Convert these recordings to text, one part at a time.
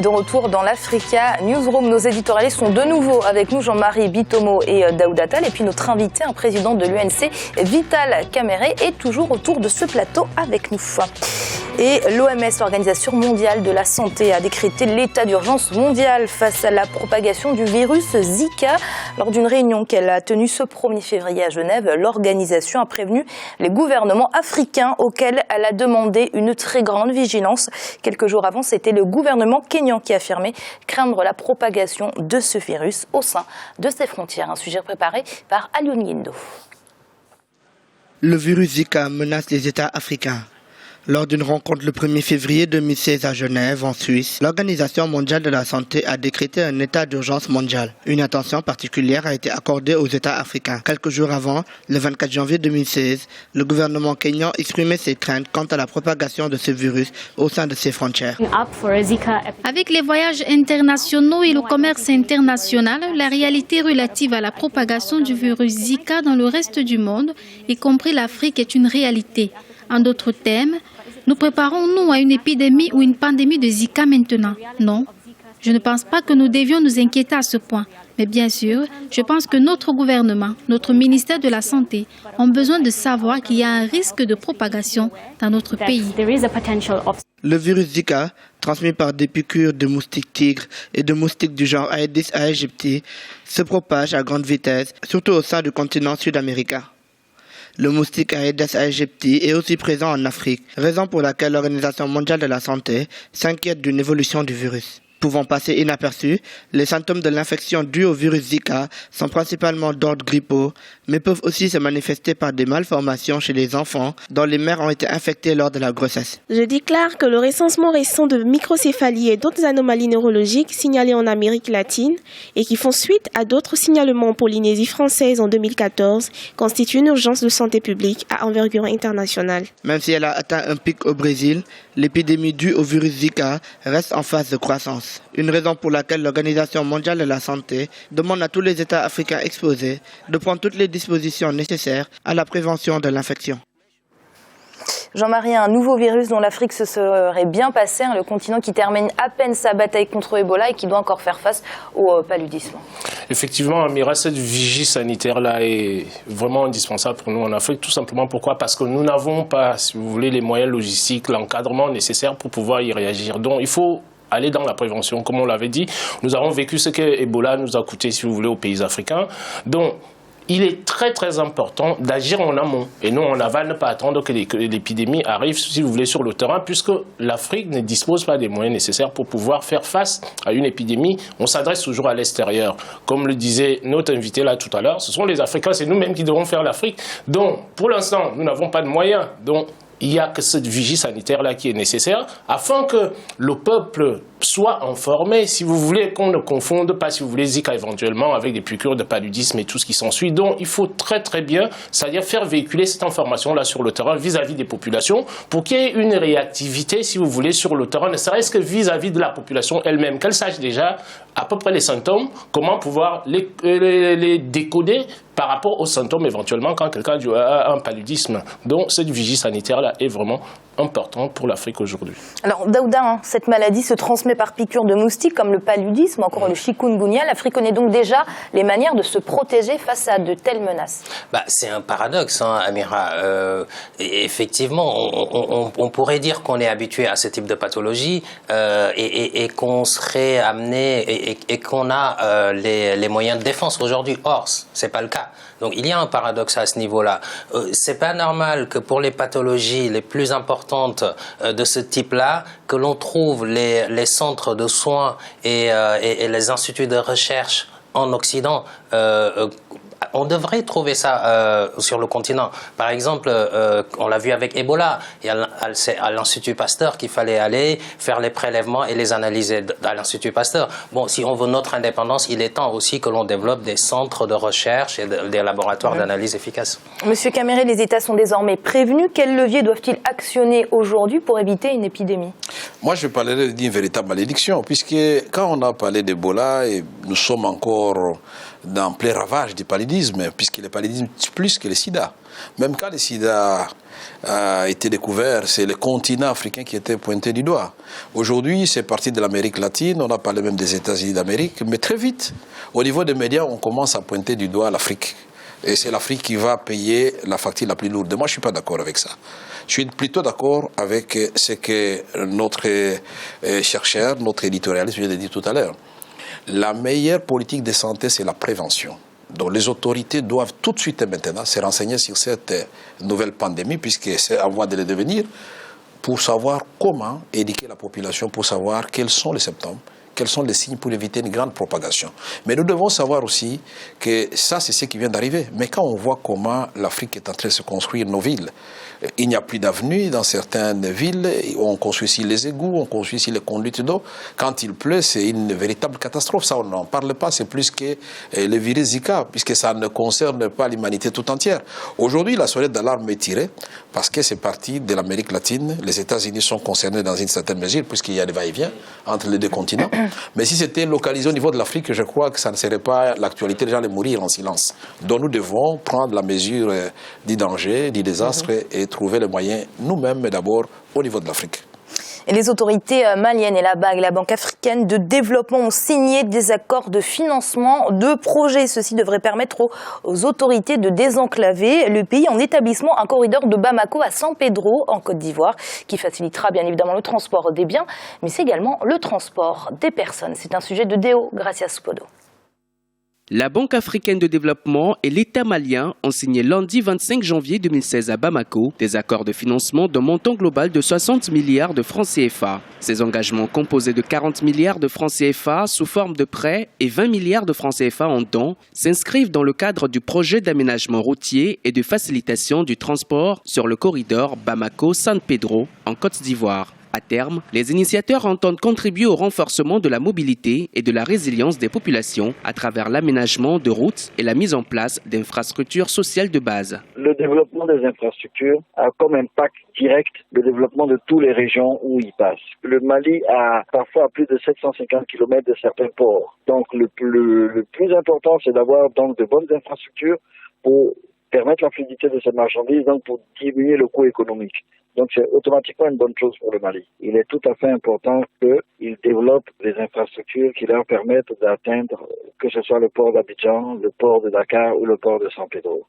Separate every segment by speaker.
Speaker 1: Et de retour dans l'Africa Newsroom, nos éditorialistes sont de nouveau avec nous, Jean-Marie Bitomo et Daouda Tal. Et puis notre invité, un président de l'UNC, Vital Kamerhe, est toujours autour de ce plateau avec nous. Et l'OMS, l'Organisation mondiale de la santé, a décrété l'état d'urgence mondial face à la propagation du virus Zika. Lors d'une réunion qu'elle a tenue ce 1er février à Genève, l'organisation a prévenu les gouvernements africains auxquels elle a demandé une très grande vigilance. Quelques jours avant, c'était le gouvernement kényan qui affirmait craindre la propagation de ce virus au sein de ses frontières. Un sujet préparé par Alioune Guindo.
Speaker 2: Le virus Zika menace les États africains. Lors d'une rencontre le 1er février 2016 à Genève, en Suisse, l'Organisation mondiale de la santé a décrété un état d'urgence mondial. Une attention particulière a été accordée aux États africains. Quelques jours avant, le 24 janvier 2016, le gouvernement kényan exprimait ses craintes quant à la propagation de ce virus au sein de ses frontières.
Speaker 3: Avec les voyages internationaux et le commerce international, la réalité relative à la propagation du virus Zika dans le reste du monde, y compris l'Afrique, est une réalité. En d'autres termes, nous préparons-nous à une épidémie ou une pandémie de Zika maintenant? Non, je ne pense pas que nous devions nous inquiéter à ce point. Mais bien sûr, je pense que notre gouvernement, notre ministère de la Santé ont besoin de savoir qu'il y a un risque de propagation dans notre pays.
Speaker 2: Le virus Zika, transmis par des piqûres de moustiques tigres et de moustiques du genre Aedes aegypti, se propage à grande vitesse, surtout au sein du continent sud-américain. Le moustique Aedes aegypti est aussi présent en Afrique, raison pour laquelle l'Organisation mondiale de la santé s'inquiète d'une évolution du virus. Pouvant passer inaperçus, les symptômes de l'infection due au virus Zika sont principalement d'ordre grippaux, mais peuvent aussi se manifester par des malformations chez les enfants dont les mères ont été infectées lors de la grossesse.
Speaker 4: Je déclare que le recensement récent de microcéphalie et d'autres anomalies neurologiques signalées en Amérique latine et qui font suite à d'autres signalements en Polynésie française en 2014 constitue une urgence de santé publique à envergure internationale.
Speaker 2: Même si elle a atteint un pic au Brésil, l'épidémie due au virus Zika reste en phase de croissance. Une raison pour laquelle l'Organisation mondiale de la santé demande à tous les États africains exposés de prendre toutes les dispositions nécessaires à la prévention de l'infection.
Speaker 1: Jean-Marie, un nouveau virus dont l'Afrique se serait bien passée, le continent qui termine à peine sa bataille contre Ebola et qui doit encore faire face au paludisme.
Speaker 5: Effectivement, Amira, cette vigie sanitaire-là est vraiment indispensable pour nous en Afrique. Tout simplement pourquoi? Parce que nous n'avons pas, si vous voulez, les moyens logistiques, l'encadrement nécessaire pour pouvoir y réagir. Donc il faut aller dans la prévention, comme on l'avait dit. Nous avons vécu ce que Ebola nous a coûté, si vous voulez, aux pays africains. Donc, il est très très important d'agir en amont et non en aval, ne pas attendre que l'épidémie arrive, si vous voulez, sur le terrain, puisque l'Afrique ne dispose pas des moyens nécessaires pour pouvoir faire face à une épidémie. On s'adresse toujours à l'extérieur. Comme le disait notre invité là tout à l'heure, ce sont les Africains, c'est nous-mêmes qui devons faire l'Afrique. Donc, pour l'instant, nous n'avons pas de moyens. Donc, il n'y a que cette vigie sanitaire-là qui est nécessaire afin que le peuple soit informé, si vous voulez, qu'on ne confonde pas, si vous voulez, Zika éventuellement avec des piqûres de paludisme et tout ce qui s'ensuit. Donc, il faut très très bien, c'est-à-dire faire véhiculer cette information-là sur le terrain vis-à-vis des populations pour qu'il y ait une réactivité, si vous voulez, sur le terrain, ne serait-ce que vis-à-vis de la population elle-même, qu'elle sache déjà à peu près les symptômes, comment pouvoir les décoder par rapport aux symptômes éventuellement quand quelqu'un a un paludisme. Donc, cette vigie sanitaire-là est vraiment importante pour l'Afrique aujourd'hui.
Speaker 1: Alors, Daouda, cette maladie se transmet par piqûre de moustiques comme le paludisme, encore le chikungunya. L'Afrique connaît donc déjà les manières de se protéger face à de telles menaces.
Speaker 6: C'est un paradoxe, Amira. Effectivement, on pourrait dire qu'on est habitué à ce type de pathologie et qu'on serait amené et qu'on a les moyens de défense aujourd'hui. Or, c'est pas le cas. Donc il y a un paradoxe à ce niveau-là. C'est pas normal que pour les pathologies les plus importantes de ce type-là, que l'on trouve les centres de soins et les instituts de recherche en Occident. On devrait trouver ça sur le continent. Par exemple, on l'a vu avec Ebola. C'est à l'Institut Pasteur qu'il fallait aller faire les prélèvements et les analyser à l'Institut Pasteur. Bon, si on veut notre indépendance, il est temps aussi que l'on développe des centres de recherche et des laboratoires d'analyse efficaces.
Speaker 1: Monsieur Kamerhe, les États sont désormais prévenus. Quels leviers doivent-ils actionner aujourd'hui pour éviter une épidémie?
Speaker 7: Moi, je parlerai d'une véritable malédiction, puisque quand on a parlé d'Ebola, nous sommes encore dans plein ravage du paludisme, puisque le paludisme tue plus que le sida. Même quand le sida a été découvert, c'est le continent africain qui était pointé du doigt. Aujourd'hui, c'est parti de l'Amérique latine, on a parlé même des États-Unis d'Amérique, mais très vite, au niveau des médias, on commence à pointer du doigt l'Afrique. Et c'est l'Afrique qui va payer la facture la plus lourde. Moi, je ne suis pas d'accord avec ça. Je suis plutôt d'accord avec ce que notre chercheur, notre éditorialiste vient de dire tout à l'heure. La meilleure politique de santé, c'est la prévention. Donc les autorités doivent tout de suite et maintenant se renseigner sur cette nouvelle pandémie, puisque c'est à voie de le devenir, pour savoir comment éduquer la population, pour savoir quels sont les symptômes, quels sont les signes pour éviter une grande propagation. Mais nous devons savoir aussi que ça, c'est ce qui vient d'arriver. Mais quand on voit comment l'Afrique est en train de se construire, nos villes, il n'y a plus d'avenues dans certaines villes, on construit ici les égouts, on construit ici les conduites d'eau. Quand il pleut, c'est une véritable catastrophe. Ça, on n'en parle pas, c'est plus que le virus Zika, puisque ça ne concerne pas l'humanité tout entière. Aujourd'hui, la sonnette d'alarme est tirée, parce que c'est parti de l'Amérique latine. Les États-Unis sont concernés dans une certaine mesure, puisqu'il y a des va-et-vient entre les deux continents. Mais si c'était localisé au niveau de l'Afrique, je crois que ça ne serait pas l'actualité, les gens allaient mourir en silence. Donc nous devons prendre la mesure du danger, du désastre et trouver les moyens nous-mêmes, mais d'abord au niveau de l'Afrique.
Speaker 1: Et les autorités maliennes et la BAD, la Banque africaine de développement, ont signé des accords de financement de projets. Ceci devrait permettre aux autorités de désenclaver le pays en établissant un corridor de Bamako à San Pedro, en Côte d'Ivoire, qui facilitera bien évidemment le transport des biens, mais c'est également le transport des personnes. C'est un sujet de Deo Gracia Supodo.
Speaker 8: La Banque africaine de développement et l'État malien ont signé lundi 25 janvier 2016 à Bamako des accords de financement d'un montant global de 60 milliards de francs CFA. Ces engagements composés de 40 milliards de francs CFA sous forme de prêts et 20 milliards de francs CFA en dons s'inscrivent dans le cadre du projet d'aménagement routier et de facilitation du transport sur le corridor Bamako-San Pedro en Côte d'Ivoire. À terme, les initiateurs entendent contribuer au renforcement de la mobilité et de la résilience des populations à travers l'aménagement de routes et la mise en place d'infrastructures sociales de base.
Speaker 9: Le développement des infrastructures a comme impact direct le développement de toutes les régions où il passe. Le Mali a parfois plus de 750 km de certains ports. Donc le plus important, c'est d'avoir donc de bonnes infrastructures pour permettre la fluidité de ces marchandises, donc pour diminuer le coût économique. Donc c'est automatiquement une bonne chose pour le Mali. Il est tout à fait important qu'ils développent des infrastructures qui leur permettent d'atteindre, que ce soit le port d'Abidjan, le port de Dakar ou le port de San Pedro.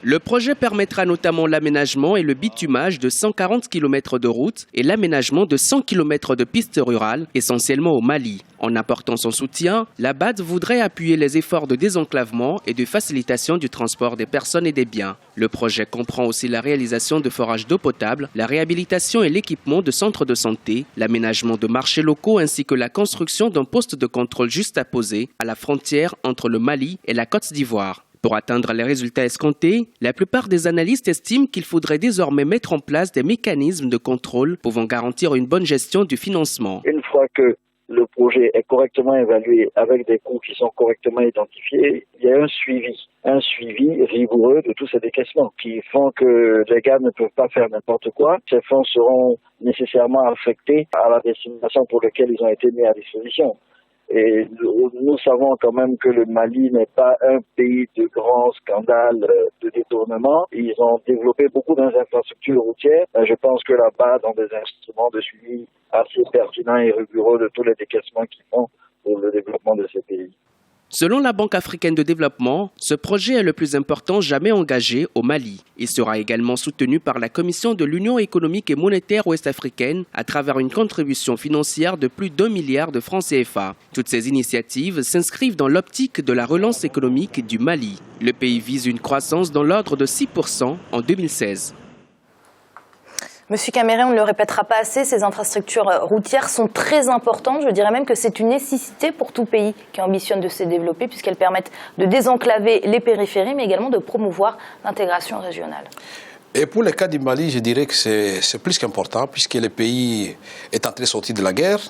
Speaker 8: Le projet permettra notamment l'aménagement et le bitumage de 140 km de routes et l'aménagement de 100 km de pistes rurales, essentiellement au Mali. En apportant son soutien, la BAD voudrait appuyer les efforts de désenclavement et de facilitation du transport des personnes et des biens. Le projet comprend aussi la réalisation de forages d'eau potable, la réhabilitation et l'équipement de centres de santé, l'aménagement de marchés locaux ainsi que la construction d'un poste de contrôle juxtaposé à la frontière entre le Mali et la Côte d'Ivoire. Pour atteindre les résultats escomptés, la plupart des analystes estiment qu'il faudrait désormais mettre en place des mécanismes de contrôle pouvant garantir une bonne gestion du financement.
Speaker 9: Une fois que le projet est correctement évalué avec des coûts qui sont correctement identifiés, il y a un suivi rigoureux de tous ces décaissements qui font que les gars ne peuvent pas faire n'importe quoi. Ces fonds seront nécessairement affectés à la destination pour laquelle ils ont été mis à disposition. Et nous savons quand même que le Mali n'est pas un pays de grands scandales de détournement. Ils ont développé beaucoup d'infrastructures routières. Je pense que la BAD ont des instruments de suivi assez pertinents et rigoureux de tous les décaissements qu'ils font pour le développement de ces pays.
Speaker 8: Selon la Banque africaine de développement, ce projet est le plus important jamais engagé au Mali. Il sera également soutenu par la Commission de l'Union économique et monétaire ouest-africaine à travers une contribution financière de plus d'1 milliard de francs CFA. Toutes ces initiatives s'inscrivent dans l'optique de la relance économique du Mali. Le pays vise une croissance dans l'ordre de 6% en 2016.
Speaker 1: Monsieur Caméré, on ne le répétera pas assez, ces infrastructures routières sont très importantes. Je dirais même que c'est une nécessité pour tout pays qui ambitionne de se développer, puisqu'elles permettent de désenclaver les périphéries, mais également de promouvoir l'intégration régionale.
Speaker 7: Et pour le cas du Mali, je dirais que c'est plus qu'important, puisque le pays est en train de sortir de la guerre.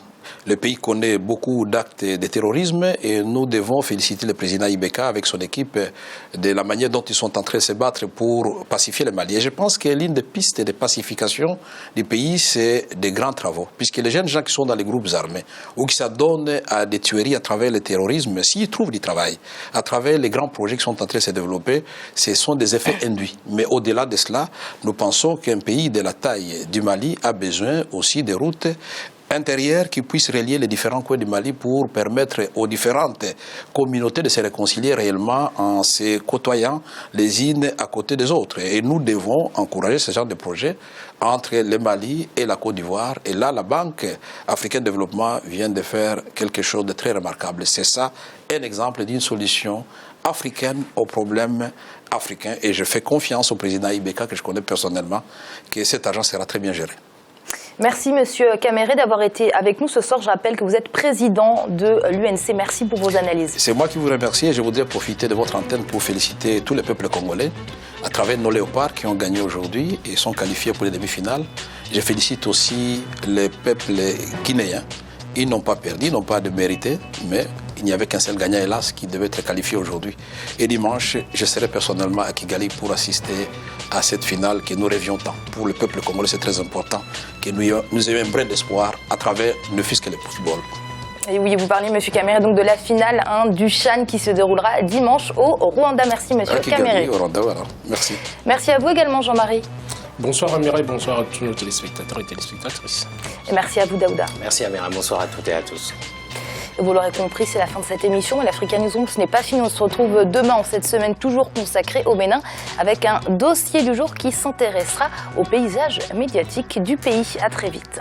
Speaker 7: Le pays connaît beaucoup d'actes de terrorisme et nous devons féliciter le président Ibeka avec son équipe de la manière dont ils sont en train de se battre pour pacifier le Mali. Et je pense que l'une des pistes de pacification du pays, c'est des grands travaux. Puisque les jeunes gens qui sont dans les groupes armés ou qui s'adonnent à des tueries à travers le terrorisme, s'ils trouvent du travail, à travers les grands projets qui sont en train de se développer, ce sont des effets induits. Mais au-delà de cela, nous pensons qu'un pays de la taille du Mali a besoin aussi de routes intérieures qui puissent relier les différents coins du Mali pour permettre aux différentes communautés de se réconcilier réellement en se côtoyant les unes à côté des autres. Et nous devons encourager ce genre de projet entre le Mali et la Côte d'Ivoire. Et là, la Banque africaine de développement vient de faire quelque chose de très remarquable. C'est ça, un exemple d'une solution africaine aux problèmes africains. Et je fais confiance au président Ibeka, que je connais personnellement, que cet argent sera très bien géré.
Speaker 1: Merci Monsieur Caméré d'avoir été avec nous ce soir. Je rappelle que vous êtes président de l'UNC. Merci pour vos analyses.
Speaker 7: C'est moi qui vous remercie et je voudrais profiter de votre antenne pour féliciter tous les peuples congolais à travers nos léopards qui ont gagné aujourd'hui et sont qualifiés pour les demi-finales. Je félicite aussi les peuples guinéens. Ils n'ont pas perdu, ils n'ont pas de mérité, mais il n'y avait qu'un seul gagnant, hélas, qui devait être qualifié aujourd'hui. Et dimanche, je serai personnellement à Kigali pour assister à cette finale que nous rêvions tant. Pour le peuple congolais, c'est très important que nous ayons un brin d'espoir à travers ne fût-ce que le football.
Speaker 1: Et oui, vous parlez, Monsieur Caméré, donc de la finale du CHAN qui se déroulera dimanche au Rwanda. Merci, Monsieur Caméré.
Speaker 7: Au Rwanda, voilà. Merci.
Speaker 1: Merci à vous également, Jean-Marie.
Speaker 5: Bonsoir Amira et bonsoir à tous nos téléspectateurs et téléspectatrices.
Speaker 1: Et merci à vous, Daouda.
Speaker 6: Merci Amira, bonsoir à toutes et à tous.
Speaker 1: Vous l'aurez compris, c'est la fin de cette émission, mais l'Africa Newsroom, ce n'est pas fini. On se retrouve demain en cette semaine toujours consacrée au Bénin avec un dossier du jour qui s'intéressera au paysage médiatique du pays. À très vite.